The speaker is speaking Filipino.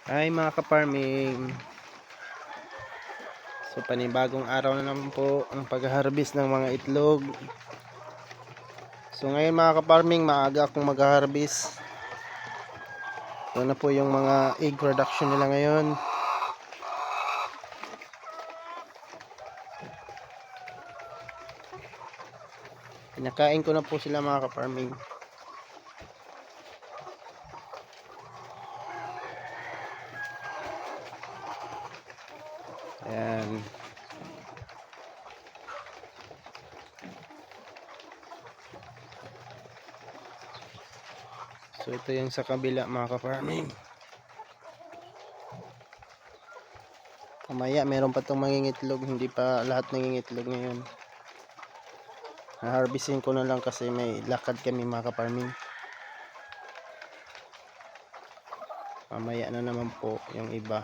Hi mga ka-farming. So panibagong araw na naman po ang pag-harvest ng mga itlog. So ngayon mga ka-farming, maaga akong mag-harvest. Ito na po yung mga egg production nila ngayon. Pinakain ko na po sila mga ka-farming. Ayan. So ito yung sa kabila mga ka-farming. Mamaya meron pa itong mangingitlog. Hindi pa lahat nangingitlog ngayon. Na-harvestin ko na lang kasi may lakad kami mga ka-farming. Mamaya na naman po yung iba.